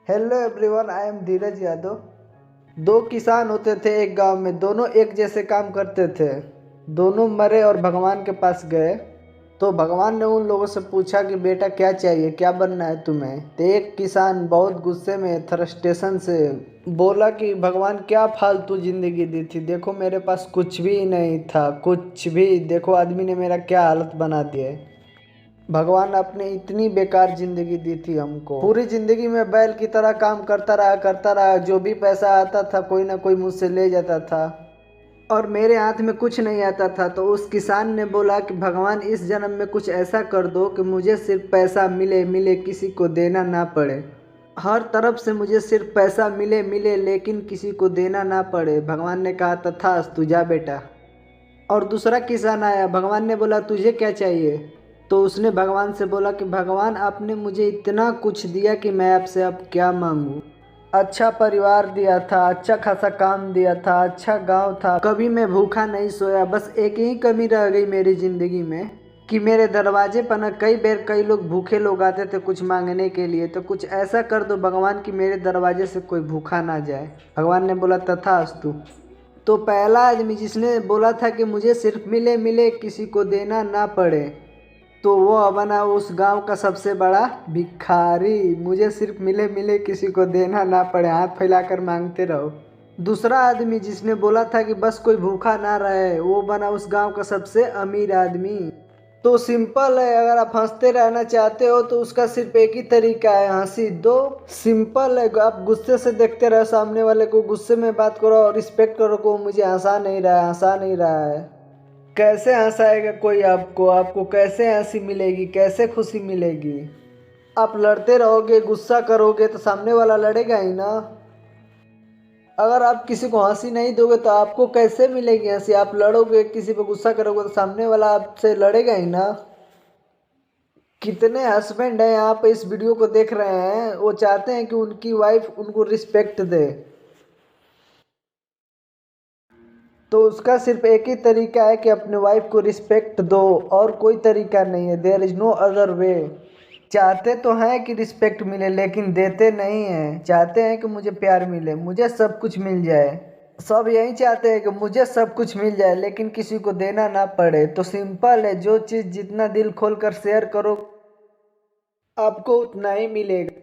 Hello everyone, I am धीरज यादव। दो किसान होते थे एक गांव में, दोनों एक जैसे काम करते थे। दोनों मरे और भगवान के पास गए। तो भगवान ने उन लोगों से पूछा कि बेटा क्या चाहिए, क्या बनना है तुम्हें। तो एक किसान बहुत गुस्से में फ्रस्ट्रेशन से बोला कि भगवान क्या फालतू जिंदगी दी थी, देखो मेरे पास कुछ भी नहीं था, कुछ भी। देखो आदमी ने मेरा क्या हालत बना दिया है। भगवान आपने इतनी बेकार जिंदगी दी थी हमको। पूरी जिंदगी में बैल की तरह काम करता रहा, जो भी पैसा आता था कोई ना कोई मुझसे ले जाता था और मेरे हाथ में कुछ नहीं आता था। तो उस किसान ने बोला कि भगवान इस जन्म में कुछ ऐसा कर दो कि मुझे सिर्फ पैसा मिले मिले, किसी को देना ना पड़े। हर तरफ से मुझे सिर्फ पैसा मिले मिले, लेकिन किसी को देना ना पड़े। भगवान ने कहा तथास्तु, जा बेटा। और दूसरा किसान आया, भगवान ने बोला तुझे क्या चाहिए। तो उसने भगवान से बोला कि भगवान आपने मुझे इतना कुछ दिया कि मैं आपसे अब क्या मांगूं। अच्छा परिवार दिया था, अच्छा खासा काम दिया था, अच्छा गांव था, कभी मैं भूखा नहीं सोया। बस एक ही कमी रह गई मेरी ज़िंदगी में कि मेरे दरवाजे पर न कई बार कई लोग भूखे लोग आते थे कुछ मांगने के लिए। तो कुछ ऐसा कर दो भगवान कि मेरे दरवाजे से कोई भूखा ना जाए। भगवान ने बोला तथास्तु। तो पहला आदमी जिसने बोला था कि मुझे सिर्फ मिले मिले, किसी को देना ना पड़े, तो वो बना उस गांव का सबसे बड़ा भिखारी। मुझे सिर्फ मिले मिले, किसी को देना ना पड़े, हाथ फैलाकर मांगते रहो। दूसरा आदमी जिसने बोला था कि बस कोई भूखा ना रहे, वो बना उस गांव का सबसे अमीर आदमी। तो सिंपल है, अगर आप हंसते रहना चाहते हो तो उसका सिर्फ एक ही तरीका है, हंसी दो। सिंपल है, आप गुस्से से देखते रहो सामने वाले को, गुस्से में बात करो और रिस्पेक्ट करो को मुझे हंसा नहीं रहा है, हंसा नहीं रहा है। कैसे हंसाएगा कोई आपको, आपको कैसे हंसी मिलेगी, कैसे खुशी मिलेगी। आप लड़ते रहोगे, गुस्सा करोगे तो सामने वाला लड़ेगा ही ना। अगर आप किसी को हंसी नहीं दोगे तो आपको कैसे मिलेगी हंसी। आप लड़ोगे, किसी पे गुस्सा करोगे तो सामने वाला आपसे लड़ेगा ही ना। कितने हस्बैंड हैं यहाँ पे इस वीडियो को देख रहे हैं, वो चाहते हैं कि उनकी वाइफ उनको रिस्पेक्ट दे। तो उसका सिर्फ एक ही तरीका है कि अपने वाइफ को रिस्पेक्ट दो, और कोई तरीका नहीं है। There is no other way. चाहते तो हैं कि रिस्पेक्ट मिले, लेकिन देते नहीं हैं। चाहते हैं कि मुझे प्यार मिले, मुझे सब कुछ मिल जाए। सब यही चाहते हैं कि मुझे सब कुछ मिल जाए, लेकिन किसी को देना ना पड़े। तो सिंपल है, जो चीज़ जितना दिल खोल कर शेयर करो आपको उतना ही मिलेगा।